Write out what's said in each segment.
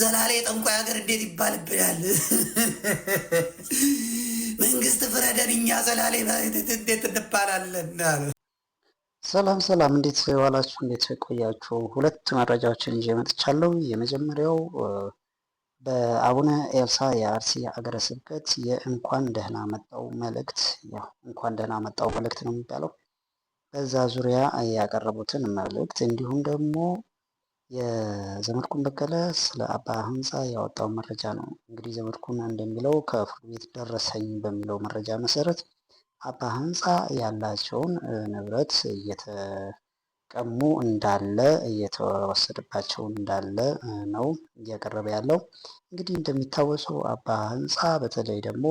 ዘላሌ ጠንቋይ ሀገር እንዴት ይባልብናል? መንግስት ፍረደን፣ እኛ ዘላሌ እንዴት እንባላለን? ሰላም ሰላም፣ እንዴት ዋላችሁ? እንዴት ቆያችሁ? ሁለት መረጃዎችን ይዤ መጥቻለሁ። የመጀመሪያው በአቡነ ኤልሳ የአርሲ ሀገረ ስብከት የእንኳን ደህና መጣው መልእክት፣ ያው እንኳን ደህና መጣው መልእክት ነው የሚባለው። በዛ ዙሪያ ያቀረቡትን መልእክት እንዲሁም ደግሞ የዘመድኩን በቀለ ስለ አባ ሀምሳ ያወጣው መረጃ ነው። እንግዲህ ዘመድኩን እንደሚለው ከፍርድ ቤት ደረሰኝ በሚለው መረጃ መሰረት አባ ሀምሳ ያላቸውን ንብረት እየተቀሙ እንዳለ እየተወሰደባቸው እንዳለ ነው እያቀረበ ያለው። እንግዲህ እንደሚታወሰው አባ ሀምሳ በተለይ ደግሞ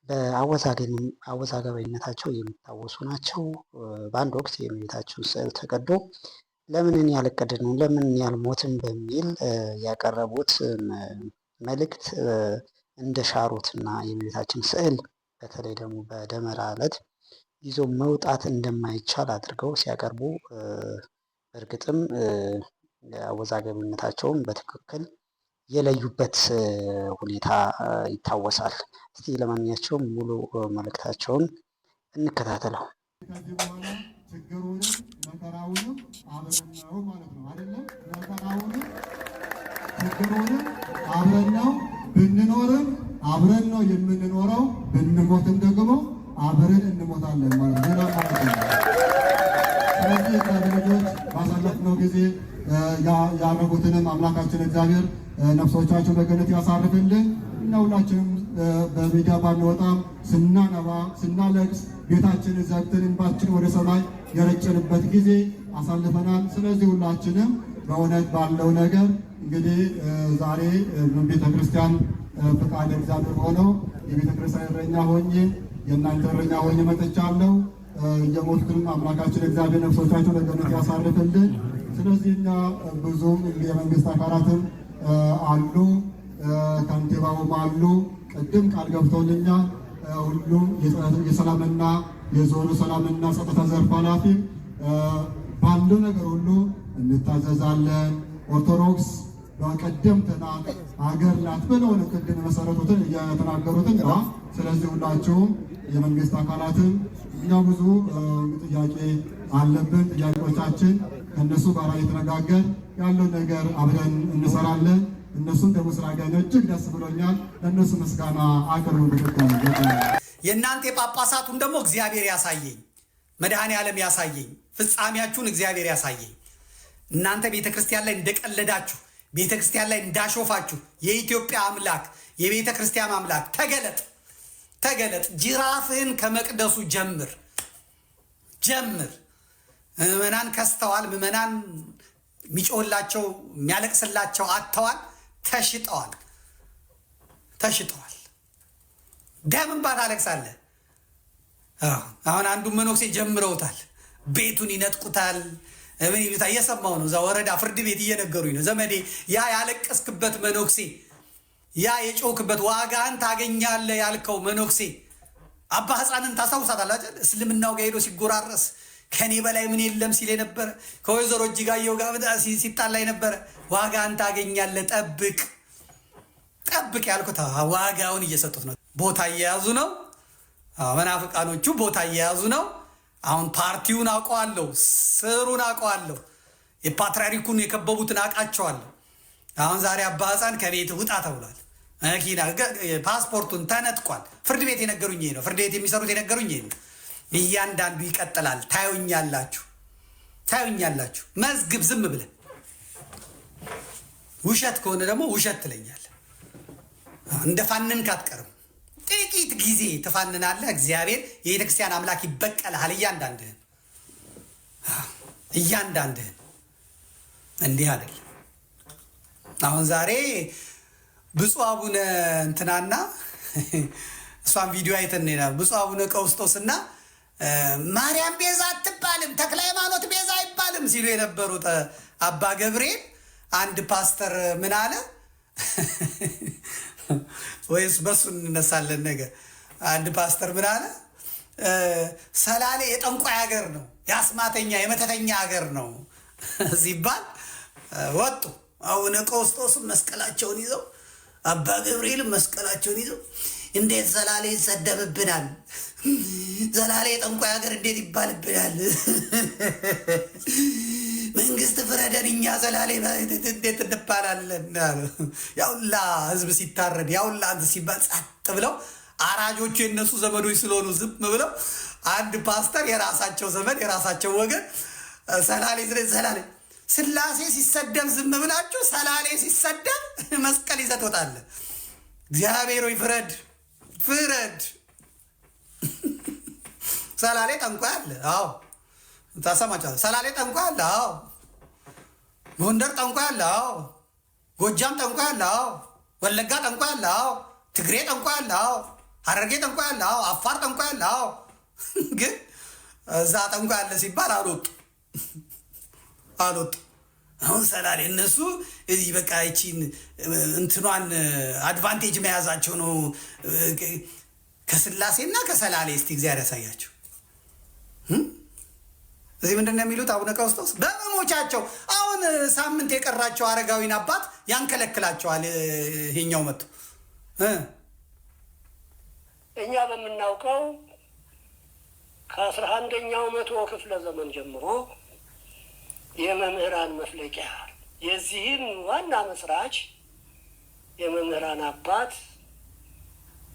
በአወዛጋቢነታቸው የሚታወሱ ናቸው። በአንድ ወቅት የእመቤታችን ስዕል ተቀዶ ለምን ያልቀድነው ለምን ያልሞትን በሚል ያቀረቡት መልእክት እንደሻሩትና የእመቤታችን ስዕል በተለይ ደግሞ በደመራ ዕለት ይዞ መውጣት እንደማይቻል አድርገው ሲያቀርቡ በእርግጥም አወዛጋቢነታቸውን በትክክል የለዩበት ሁኔታ ይታወሳል። እስቲ ለማንኛቸውም ሙሉ መልእክታቸውን እንከታተለው። ችግሩንም መከራውንም አብረን ነው ማለት ነው አይደለም? መከራውንም ችግሩንም አብረን ነው፣ ብንኖርም አብረን ነው የምንኖረው፣ ብንሞትም ደግሞ አብረን እንሞታለን ማለት ሌላ ማለት ነው። ስለዚህ ልጆች ባሳለፍነው ጊዜ ያረጉትንም አምላካችን እግዚአብሔር ነፍሶቻቸው በገነት ያሳርፍልን። እና ሁላችንም በሚዲያ ባንወጣም ስናነባ ስናለቅስ ቤታችንን ዘግተን እንባችን ወደ ሰማይ የረጨንበት ጊዜ አሳልፈናል። ስለዚህ ሁላችንም በእውነት ባለው ነገር እንግዲህ ዛሬ ቤተ ክርስቲያን ፈቃድ እግዚአብሔር ሆነው የቤተ ክርስቲያን እረኛ ሆኜ የእናንተ እረኛ ሆኜ መጥቻለሁ። የሞቱትንም አምላካችን እግዚአብሔር ነፍሶቻቸው በገነት ያሳርፍልን። ስለዚህ እኛ ብዙም የመንግስት አካላትም አሉ፣ ከንቲባውም አሉ። ቅድም ቃል ገብተውልኛል። ሁሉም የሰላምና የዞኑ ሰላምና ጸጥታ ዘርፍ ኃላፊ ባለው ነገር ሁሉ እንታዘዛለን። ኦርቶዶክስ በቀደምት ናት ሀገር ናት ብለው ቅድም የመሰረቱትን እየተናገሩትን ነው። ስለዚህ ሁላችሁም የመንግስት አካላትም እኛ ብዙ ጥያቄ አለብን። ጥያቄዎቻችን ከእነሱ ጋር እየተነጋገር ያለው ነገር አብረን እንሰራለን። እነሱም ደግሞ ስላገኘ እጅግ ደስ ብሎኛል። ለእነሱ ምስጋና አቅርቡ። ብትቀም የእናንተ የጳጳሳቱን ደግሞ እግዚአብሔር ያሳየኝ፣ መድኃኔ ዓለም ያሳየኝ፣ ፍጻሜያችሁን እግዚአብሔር ያሳየኝ። እናንተ ቤተ ክርስቲያን ላይ እንደቀለዳችሁ፣ ቤተ ክርስቲያን ላይ እንዳሾፋችሁ የኢትዮጵያ አምላክ የቤተ ክርስቲያን አምላክ ተገለጥ፣ ተገለጥ። ጅራፍህን ከመቅደሱ ጀምር። ምዕመናን ከስተዋል። ምዕመናን የሚጮህላቸው የሚያለቅስላቸው አጥተዋል። ተሽጠዋል። ደም እንባ ታለቅሳለህ። አሁን አንዱ መነኩሴ ጀምረውታል። ቤቱን ይነጥቁታል። ምን ይሉታል? እየሰማሁ ነው። እዛ ወረዳ ፍርድ ቤት እየነገሩኝ ነው። ዘመዴ ያ ያለቀስክበት መነኩሴ፣ ያ የጮክበት ዋጋህን ታገኛለህ ያልከው መነኩሴ አባ ሕፃንን ታስታውሳታላችሁ? እስልምናው ጋር ሄዶ ሲጎራረስ ከኔ በላይ ምን የለም ሲል የነበረ ከወይዘሮ እጅጋየሁ ጋር ሲጣላ የነበረ ዋጋን ታገኛለህ፣ ጠብቅ ያልኩት ዋጋውን እየሰጡት ነው። ቦታ እየያዙ ነው። መናፍቃኖቹ ቦታ እየያዙ ነው። አሁን ፓርቲውን አውቀዋለሁ፣ ስሩን አውቀዋለሁ፣ የፓትርያርኩን የከበቡትን አውቃቸዋለሁ። አሁን ዛሬ አባ ሕፃን ከቤት ውጣ ተብሏል። መኪና ፓስፖርቱን ተነጥቋል። ፍርድ ቤት የነገሩኝ ነው። ፍርድ ቤት የሚሰሩት የነገሩኝ ነው። እያንዳንዱ ይቀጥላል። ታዩኛላችሁ። መዝግብ ዝም ብለህ ውሸት ከሆነ ደግሞ ውሸት ትለኛለህ። እንደ ፋንንክ አትቀርም። ጥቂት ጊዜ ትፋንናለህ። እግዚአብሔር የቤተ ክርስቲያን አምላክ ይበቀልሃል። እያንዳንድህን እንዲህ አይደለም። አሁን ዛሬ ብፁዕ አቡነ እንትናና እሷን ቪዲዮ አይተን ብፁዕ አቡነ ቀውስጦስና ማርያም ቤዛ አትባልም፣ ተክለ ሃይማኖት ቤዛ አይባልም ሲሉ የነበሩት አባ ገብርኤል አንድ ፓስተር ምን አለ? ወይስ በሱ እንነሳለን ነገር? አንድ ፓስተር ምን አለ? ሰላሌ የጠንቋይ ሀገር ነው፣ የአስማተኛ የመተተኛ ሀገር ነው ሲባል ወጡ። አቡነ ቀውስጦስም መስቀላቸውን ይዘው አባ ገብርኤልም መስቀላቸውን ይዘው እንዴት ዘላሌ ይሰደብብናል? ዘላሌ ጠንቋይ ሀገር እንዴት ይባልብናል? መንግስት ፍረደን፣ እኛ ዘላሌ እንዴት እንባላለን? ያውላ ህዝብ ሲታረድ ያውላ እንትን ሲባል ጸጥ ብለው አራጆቹ የነሱ ዘመዶች ስለሆኑ ዝም ብለው አንድ ፓስተር የራሳቸው ዘመድ የራሳቸው ወገን ሰላሌ ስላሴ ሲሰደብ ዝም ብላችሁ ሰላሌ ሲሰደብ መስቀል ይዘህ ትወጣለህ። እግዚአብሔር ሆይ ፍረድ ፍረድ። ሰላሌ ጠንቋይ አለ። አዎ ታሰማችኋለህ። ሰላሌ ጠንቋይ አለ። አዎ ጎንደር ጠንቋይ አለ። አዎ ጎጃም ጠንቋይ አለ። አዎ ወለጋ ጠንቋይ አለ። አዎ ትግሬ ጠንቋይ አለ። አዎ ሐረርጌ ጠንቋይ አለ። አዎ አፋር ጠንቋይ አለ። አዎ ግን እዛ ጠንቋይ አለ ሲባል አልወጡ። አሁን ሰላሌ እነሱ እዚህ በቃ ይቺን እንትኗን አድቫንቴጅ መያዛቸው ነው። ከስላሴና ከሰላሌ እስቲ እግዚአብሔር ያሳያቸው። እዚህ ምንድን ነው የሚሉት? አቡነ ቀውስጦስ በመሞቻቸው አሁን ሳምንት የቀራቸው አረጋዊን አባት ያንከለክላቸዋል። ይሄኛው መጥቶ እኛ በምናውቀው ከ11ኛው መቶ ክፍለ ዘመን ጀምሮ የመምህራን መፍለቂያ የዚህም ዋና መስራች የመምህራን አባት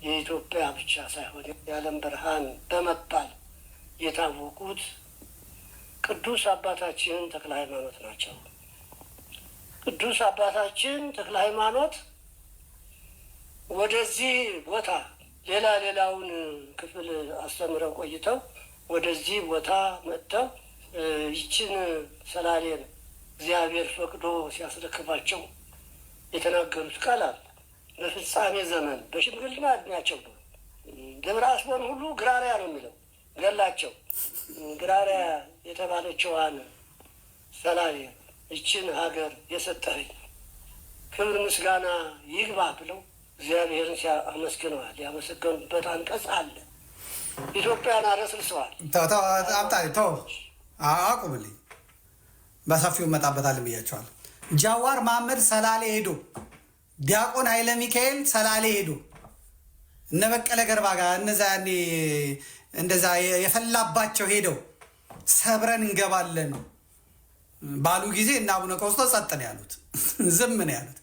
የኢትዮጵያ ብቻ ሳይሆን የዓለም ብርሃን በመባል የታወቁት ቅዱስ አባታችን ተክለ ሃይማኖት ናቸው። ቅዱስ አባታችን ተክለ ሃይማኖት ወደዚህ ቦታ ሌላውን ክፍል አስተምረው ቆይተው ወደዚህ ቦታ መጥተው ይችን ሰላሌን እግዚአብሔር ፈቅዶ ሲያስረክባቸው የተናገሩት ቃል አለ። በፍጻሜ ዘመን በሽምግልና እድሜያቸው ነው። ደብረ አስቦን ሁሉ ግራሪያ ነው የሚለው ገላቸው። ግራሪያ የተባለችዋን ሰላሌ ይችን ሀገር የሰጠኸኝ ክብር ምስጋና ይግባ ብለው እግዚአብሔርን ሲያመስግነዋል። ያመሰገኑበት አንቀጽ አለ። ኢትዮጵያን አረስርሰዋል። አቁምልኝ፣ በሰፊው እመጣበታለሁ ብያቸዋለሁ። ጃዋር መሐመድ ሰላሌ ሄዶ ዲያቆን ኃይለ ሚካኤል ሰላሌ ሄዶ እነ በቀለ ገርባ ጋር እነዛ ያኔ እንደዛ የፈላባቸው ሄደው ሰብረን እንገባለን ባሉ ጊዜ እና አቡነ ቀውስጦስ ጸጥ ነው ያሉት፣ ዝም ነው ያሉት።